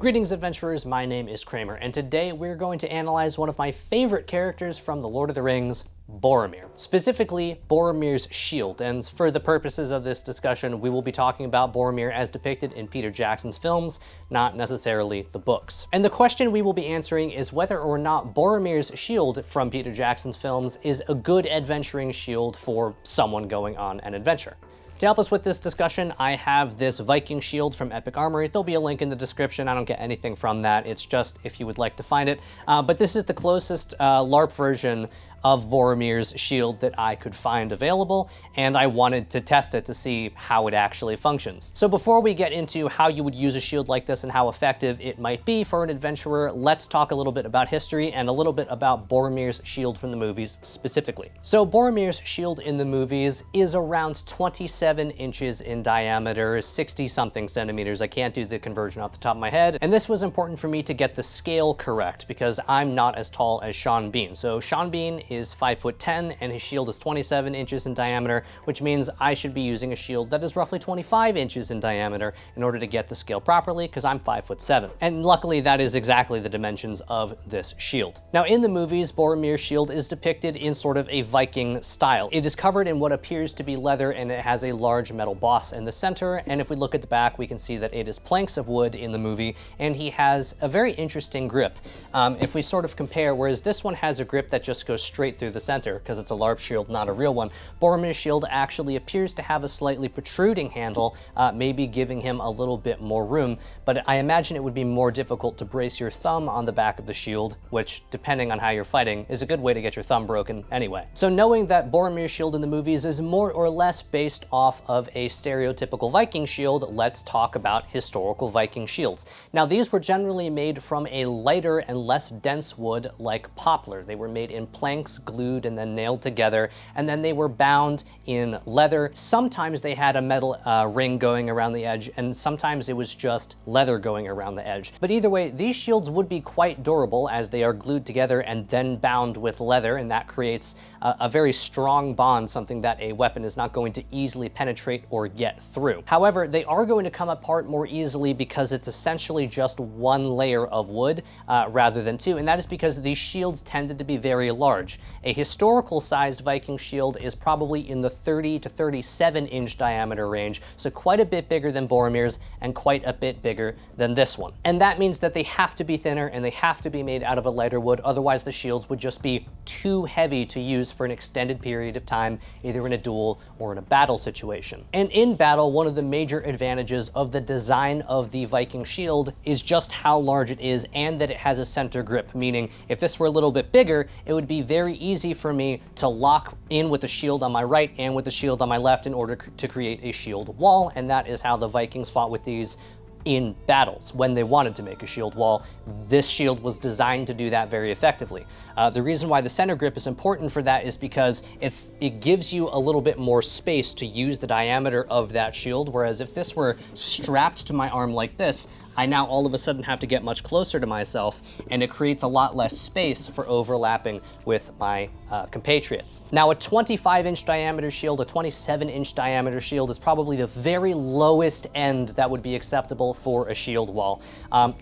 Greetings adventurers, my name is Kramer, and today we're going to analyze one of my favorite characters from The Lord of the Rings, Boromir. Specifically, Boromir's Shield, and for the purposes of this discussion, we will be talking about Boromir as depicted in Peter Jackson's films, not necessarily the books. And the question we will be answering is whether or not Boromir's Shield from Peter Jackson's films is a good adventuring shield for someone going on an adventure. To help us with this discussion, I have this Viking shield from Epic Armory. There'll be a link in the description. I don't get anything from that. It's just if you would like to find it. But this is the closest LARP version of Boromir's shield that I could find available, and I wanted to test it to see how it actually functions. So before we get into how you would use a shield like this and how effective it might be for an adventurer, let's talk a little bit about history and a little bit about Boromir's shield from the movies specifically. So Boromir's shield in the movies is around 27 inches in diameter, 60-something centimeters. I can't do the conversion off the top of my head, and this was important for me to get the scale correct because I'm not as tall as Sean Bean. So Sean Bean is 5'10" and his shield is 27 inches in diameter, which means I should be using a shield that is roughly 25 inches in diameter in order to get the scale properly, because I'm 5'7". And luckily that is exactly the dimensions of this shield. Now in the movies, Boromir's shield is depicted in sort of a Viking style. It is covered in what appears to be leather, and it has a large metal boss in the center, and if we look at the back we can see that it is planks of wood in the movie, and he has a very interesting grip. If we sort of compare, whereas this one has a grip that just goes straight through the center because it's a LARP shield, not a real one, Boromir's shield actually appears to have a slightly protruding handle, maybe giving him a little bit more room, but I imagine it would be more difficult to brace your thumb on the back of the shield, which, depending on how you're fighting, is a good way to get your thumb broken anyway. So knowing that Boromir's shield in the movies is more or less based off of a stereotypical Viking shield, let's talk about historical Viking shields. Now these were generally made from a lighter and less dense wood like poplar. They were made in planks, glued and then nailed together, and then they were bound in leather. Sometimes they had a metal ring going around the edge, and sometimes it was just leather going around the edge. But either way, these shields would be quite durable as they are glued together and then bound with leather, and that creates a very strong bond, something that a weapon is not going to easily penetrate or get through. However, they are going to come apart more easily because it's essentially just one layer of wood rather than two, and that is because these shields tended to be very large. A historical sized Viking shield is probably in the 30 to 37 inch diameter range, so quite a bit bigger than Boromir's and quite a bit bigger than this one. And that means that they have to be thinner and they have to be made out of a lighter wood, otherwise the shields would just be too heavy to use for an extended period of time, either in a duel or in a battle situation. And in battle, one of the major advantages of the design of the Viking shield is just how large it is and that it has a center grip, meaning if this were a little bit bigger, it would be very easy for me to lock in with the shield on my right and with the shield on my left in order to create a shield wall, and that is how the Vikings fought with these in battles. When they wanted to make a shield wall, this shield was designed to do that very effectively. The reason why the center grip is important for that is because it gives you a little bit more space to use the diameter of that shield, whereas if this were strapped to my arm like this, I now all of a sudden have to get much closer to myself, and it creates a lot less space for overlapping with my compatriots. Now a 25-inch diameter shield, a 27-inch diameter shield is probably the very lowest end that would be acceptable for a shield wall.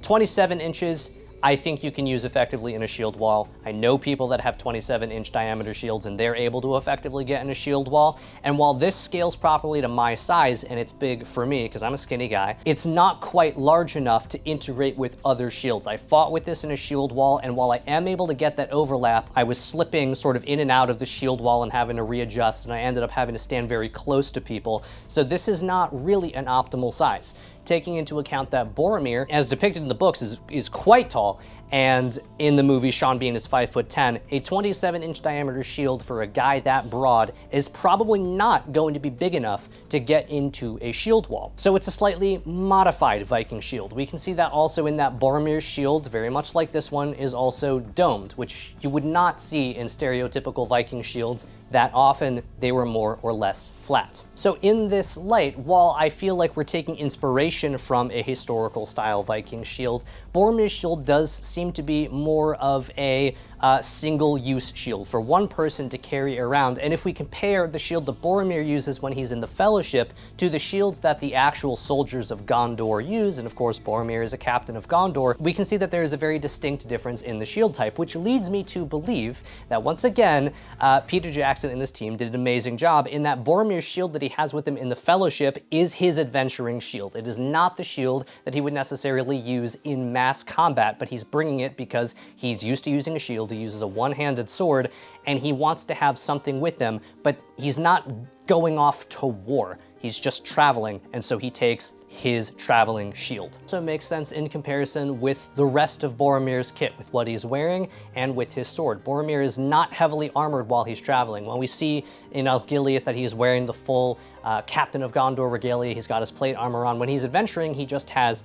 27 inches, I think you can use effectively in a shield wall. I know people that have 27-inch diameter shields and they're able to effectively get in a shield wall. And while this scales properly to my size, and it's big for me because I'm a skinny guy, it's not quite large enough to integrate with other shields. I fought with this in a shield wall, and while I am able to get that overlap, I was slipping sort of in and out of the shield wall and having to readjust, and I ended up having to stand very close to people. So this is not really an optimal size. Taking into account that Boromir, as depicted in the books, is quite tall, and in the movie Sean Bean is 5'10", a 27-inch diameter shield for a guy that broad is probably not going to be big enough to get into a shield wall. So it's a slightly modified Viking shield. We can see that also in that Boromir's shield, very much like this one, is also domed, which you would not see in stereotypical Viking shields. That often they were more or less flat. So in this light, while I feel like we're taking inspiration from a historical style Viking shield, Boromir's shield does seem to be more of a single-use shield for one person to carry around. And if we compare the shield that Boromir uses when he's in the Fellowship to the shields that the actual soldiers of Gondor use, and of course Boromir is a captain of Gondor, we can see that there is a very distinct difference in the shield type, which leads me to believe that once again, Peter Jackson and his team did an amazing job in that Boromir's shield that he has with him in the Fellowship is his adventuring shield. It is not the shield that he would necessarily use in mass combat, but he's bringing it because he's used to using a shield. He uses a one-handed sword, and he wants to have something with him, but he's not going off to war. He's just traveling, and so he takes his traveling shield. So it makes sense in comparison with the rest of Boromir's kit, with what he's wearing and with his sword. Boromir is not heavily armored while he's traveling. When we see in Osgiliath that he's wearing the full Captain of Gondor regalia, he's got his plate armor on. When he's adventuring, he just has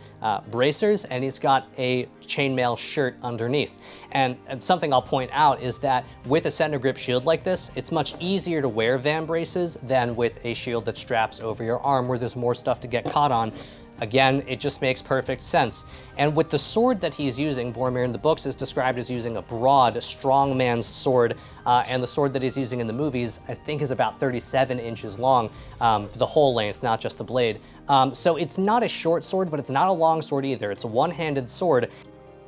bracers, and he's got a chainmail shirt underneath. And something I'll point out is that with a center grip shield like this, it's much easier to wear van braces than with a shield that straps over your arm where there's more stuff to get caught on. Again, it just makes perfect sense. And with the sword that he's using, Boromir in the books is described as using a broad, strong man's sword, and the sword that he's using in the movies, I think, is about 37 inches long, the whole length, not just the blade. So it's not a short sword, but it's not a long sword either. It's a one-handed sword.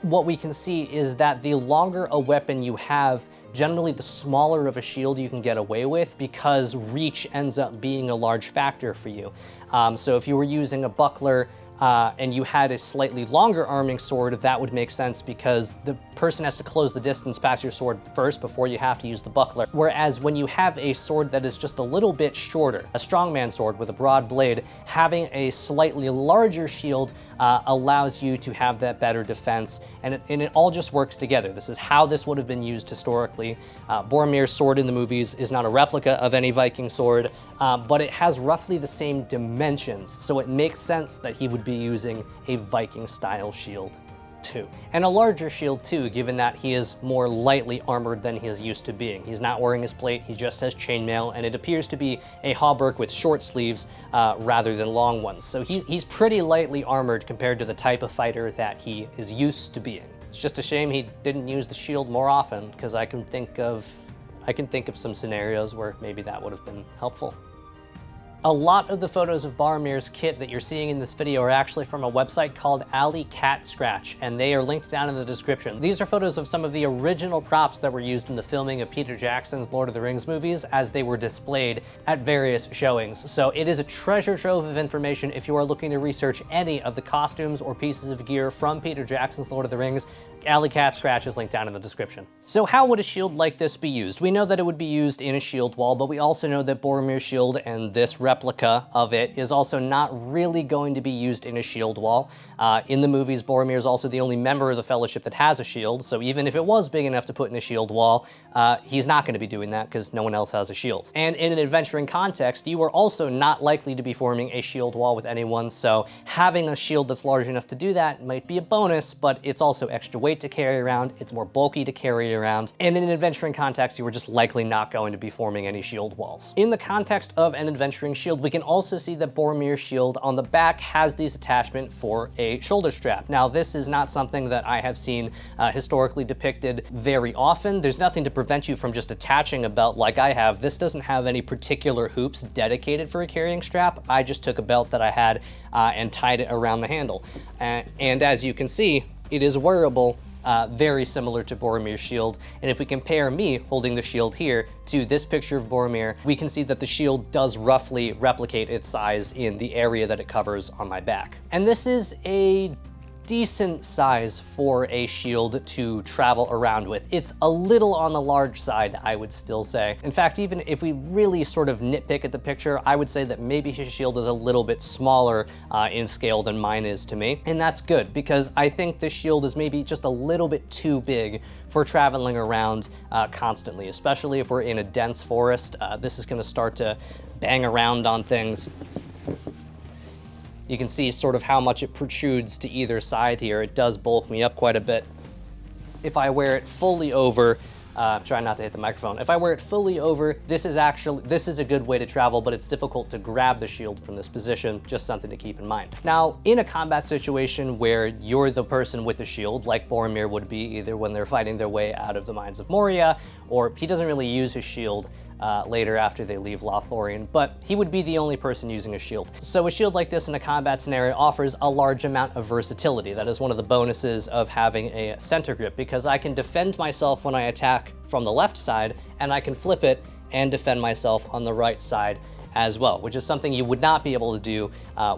What we can see is that the longer a weapon you have, generally the smaller of a shield you can get away with, because reach ends up being a large factor for you. So if you were using a buckler and you had a slightly longer arming sword, that would make sense because the person has to close the distance past your sword first before you have to use the buckler. Whereas when you have a sword that is just a little bit shorter, a strongman sword with a broad blade, having a slightly larger shield allows you to have that better defense, and it all just works together. This is how this would have been used historically. Boromir's sword in the movies is not a replica of any Viking sword, but it has roughly the same dimensions, so it makes sense that he would be using a Viking-style shield too. And a larger shield too, given that he is more lightly armored than he is used to being. He's not wearing his plate, he just has chainmail, and it appears to be a hauberk with short sleeves rather than long ones. So he's pretty lightly armored compared to the type of fighter that he is used to being. It's just a shame he didn't use the shield more often, because I can think of some scenarios where maybe that would have been helpful. A lot of the photos of Boromir's kit that you're seeing in this video are actually from a website called Alley Cat Scratch, and they are linked down in the description. These are photos of some of the original props that were used in the filming of Peter Jackson's Lord of the Rings movies as they were displayed at various showings. So it is a treasure trove of information if you are looking to research any of the costumes or pieces of gear from Peter Jackson's Lord of the Rings. Alley Cat Scratch is linked down in the description. So how would a shield like this be used? We know that it would be used in a shield wall, but we also know that Boromir's shield and this replica of it is also not really going to be used in a shield wall. In the movies, Boromir is also the only member of the Fellowship that has a shield, so even if it was big enough to put in a shield wall, he's not going to be doing that because no one else has a shield. And in an adventuring context, you are also not likely to be forming a shield wall with anyone, so having a shield that's large enough to do that might be a bonus, but it's also extra weight to carry around, it's more bulky to carry around, and in an adventuring context, you are just likely not going to be forming any shield walls. In the context of an adventuring shield, we can also see that Boromir's shield on the back has this attachment for a shoulder strap. Now, this is not something that I have seen historically depicted very often. There's nothing to prevent you from just attaching a belt like I have. This doesn't have any particular hoops dedicated for a carrying strap. I just took a belt that I had and tied it around the handle. And as you can see, it is wearable, very similar to Boromir's shield. And if we compare me holding the shield here to this picture of Boromir, we can see that the shield does roughly replicate its size in the area that it covers on my back. And this is a decent size for a shield to travel around with. It's a little on the large side, I would still say. In fact, even if we really sort of nitpick at the picture, I would say that maybe his shield is a little bit smaller in scale than mine is to me. And that's good, because I think this shield is maybe just a little bit too big for traveling around constantly, especially if we're in a dense forest. This is gonna start to bang around on things. You can see sort of how much it protrudes to either side here. It does bulk me up quite a bit. If I wear it fully over, Try not to hit the microphone. If I wear it fully over, this is a good way to travel, but it's difficult to grab the shield from this position. Just something to keep in mind. Now, in a combat situation where you're the person with the shield, like Boromir would be, either when they're fighting their way out of the Mines of Moria, or he doesn't really use his shield later after they leave Lothlorien, but he would be the only person using a shield. So a shield like this in a combat scenario offers a large amount of versatility. That is one of the bonuses of having a center grip, because I can defend myself when I attack from the left side, and I can flip it and defend myself on the right side as well, which is something you would not be able to do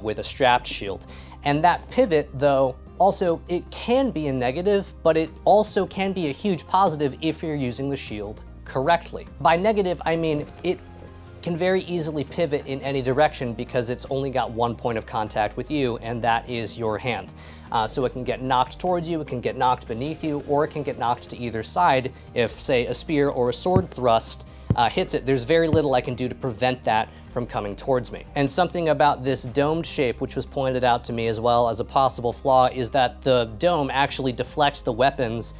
with a strapped shield. And that pivot, though, also, it can be a negative, but it also can be a huge positive if you're using the shield correctly. By negative, I mean it can very easily pivot in any direction because it's only got one point of contact with you, and that is your hand. So it can get knocked towards you, it can get knocked beneath you, or it can get knocked to either side if, say, a spear or a sword thrust hits it. There's very little I can do to prevent that from coming towards me. And something about this domed shape, which was pointed out to me as well as a possible flaw, is that the dome actually deflects the weapons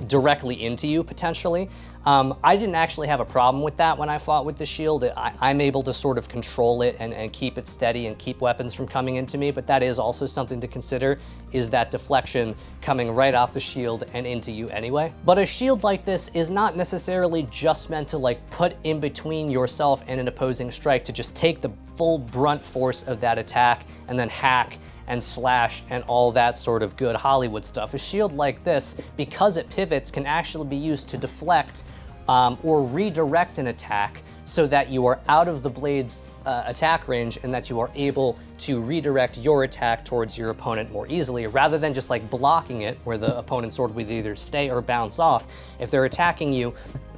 directly into you, potentially. I didn't actually have a problem with that when I fought with the shield. I'm able to sort of control it and keep it steady and keep weapons from coming into me, but that is also something to consider, is that deflection coming right off the shield and into you anyway. But a shield like this is not necessarily just meant to like put in between yourself and an opposing strike to just take the full brunt force of that attack and then hack and slash and all that sort of good Hollywood stuff. A shield like this, because it pivots, can actually be used to deflect or redirect an attack so that you are out of the blade's attack range and that you are able to redirect your attack towards your opponent more easily, rather than just like blocking it where the opponent's sword would either stay or bounce off. If they're attacking you,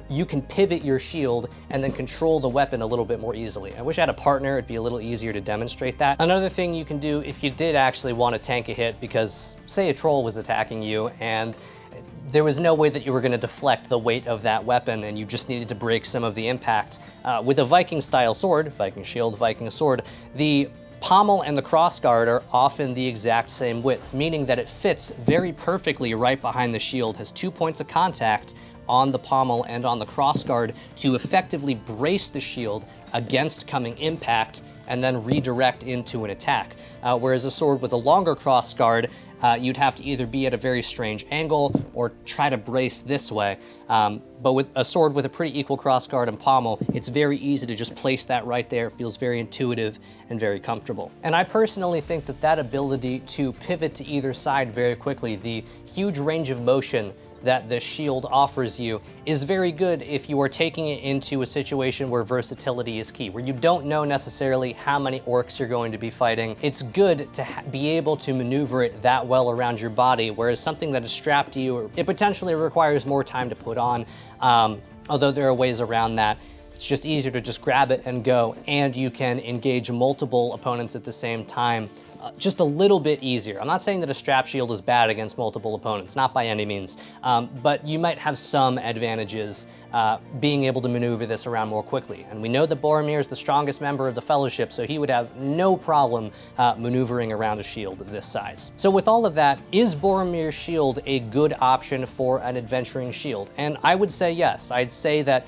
you can pivot your shield and then control the weapon a little bit more easily. I wish I had a partner, it'd be a little easier to demonstrate that. Another thing you can do if you did actually want to tank a hit, because say a troll was attacking you and there was no way that you were going to deflect the weight of that weapon and you just needed to break some of the impact. With a Viking style sword, Viking shield, Viking sword, the pommel and the crossguard are often the exact same width, meaning that it fits very perfectly right behind the shield, has 2 points of contact on the pommel and on the crossguard to effectively brace the shield against coming impact and then redirect into an attack. Whereas a sword with a longer crossguard, you'd have to either be at a very strange angle or try to brace this way. But with a sword with a pretty equal crossguard and pommel, it's very easy to just place that right there. It feels very intuitive and very comfortable. And I personally think that that ability to pivot to either side very quickly, the huge range of motion that the shield offers you, is very good if you are taking it into a situation where versatility is key, where you don't know necessarily how many orcs you're going to be fighting. It's good to be able to maneuver it that well around your body, whereas something that is strapped to you, it potentially requires more time to put on, although there are ways around that. It's just easier to just grab it and go, and you can engage multiple opponents at the same time just a little bit easier. I'm not saying that a strap shield is bad against multiple opponents, not by any means, but you might have some advantages being able to maneuver this around more quickly. And we know that Boromir is the strongest member of the Fellowship, so he would have no problem maneuvering around a shield of this size. So with all of that, is Boromir's shield a good option for an adventuring shield? And I would say yes. I'd say that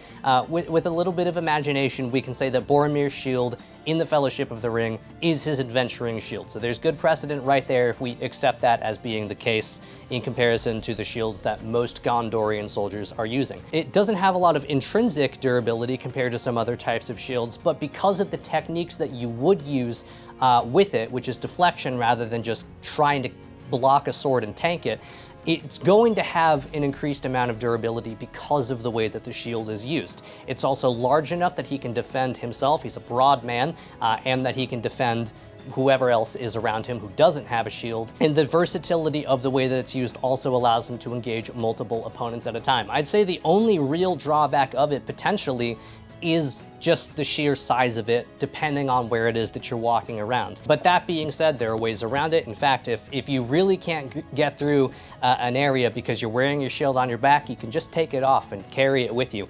with a little bit of imagination, we can say that Boromir's shield in the Fellowship of the Ring is his adventuring shield. So there's good precedent right there if we accept that as being the case in comparison to the shields that most Gondorian soldiers are using. It doesn't have a lot of intrinsic durability compared to some other types of shields, but because of the techniques that you would use with it, which is deflection rather than just trying to block a sword and tank it, it's going to have an increased amount of durability because of the way that the shield is used. It's also large enough that he can defend himself, he's a broad man, and that he can defend whoever else is around him who doesn't have a shield. And the versatility of the way that it's used also allows him to engage multiple opponents at a time. I'd say the only real drawback of it potentially is just the sheer size of it, depending on where it is that you're walking around. But that being said, there are ways around it. In fact, if you really can't get through an area because you're wearing your shield on your back, you can just take it off and carry it with you.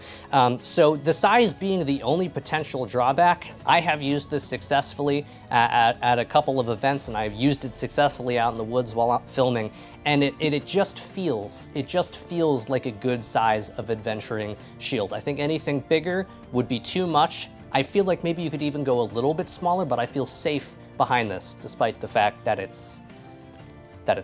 So the size being the only potential drawback, I have used this successfully at a couple of events, and I've used it successfully out in the woods while I'm filming, and it just feels like a good size of adventuring shield. I think anything bigger would be too much. I feel like maybe you could even go a little bit smaller, but I feel safe behind this, despite the fact that it's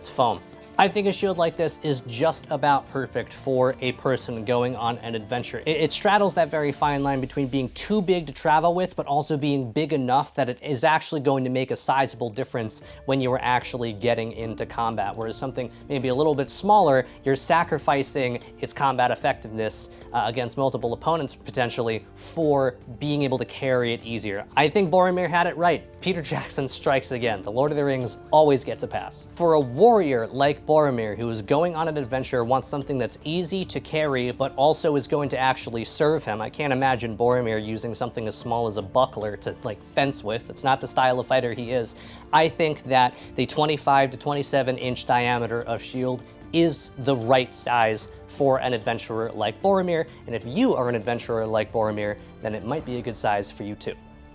foam. I think a shield like this is just about perfect for a person going on an adventure. It straddles that very fine line between being too big to travel with, but also being big enough that it is actually going to make a sizable difference when you are actually getting into combat. Whereas something maybe a little bit smaller, you're sacrificing its combat effectiveness against multiple opponents potentially for being able to carry it easier. I think Boromir had it right. Peter Jackson strikes again. The Lord of the Rings always gets a pass. For a warrior like Boromir, who is going on an adventure, wants something that's easy to carry, but also is going to actually serve him. I can't imagine Boromir using something as small as a buckler to like fence with. It's not the style of fighter he is. I think that the 25 to 27 inch diameter of shield is the right size for an adventurer like Boromir, and if you are an adventurer like Boromir, then it might be a good size for you too.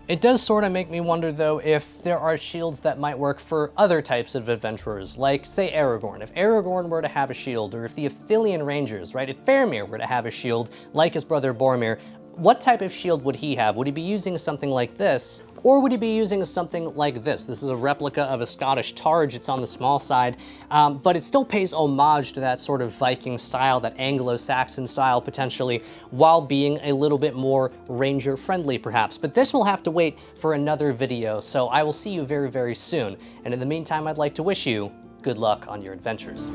It does sort of make me wonder, though, if there are shields that might work for other types of adventurers, like, say, Aragorn. If Aragorn were to have a shield, or if the Ithilien Rangers, right, if Faramir were to have a shield, like his brother Boromir, what type of shield would he have? Would he be using something like this, or would he be using something like this? This is a replica of a Scottish targe. It's on the small side, but it still pays homage to that sort of Viking style, that Anglo-Saxon style potentially, while being a little bit more ranger-friendly perhaps. But this will have to wait for another video, so I will see you very, very soon. And in the meantime, I'd like to wish you good luck on your adventures.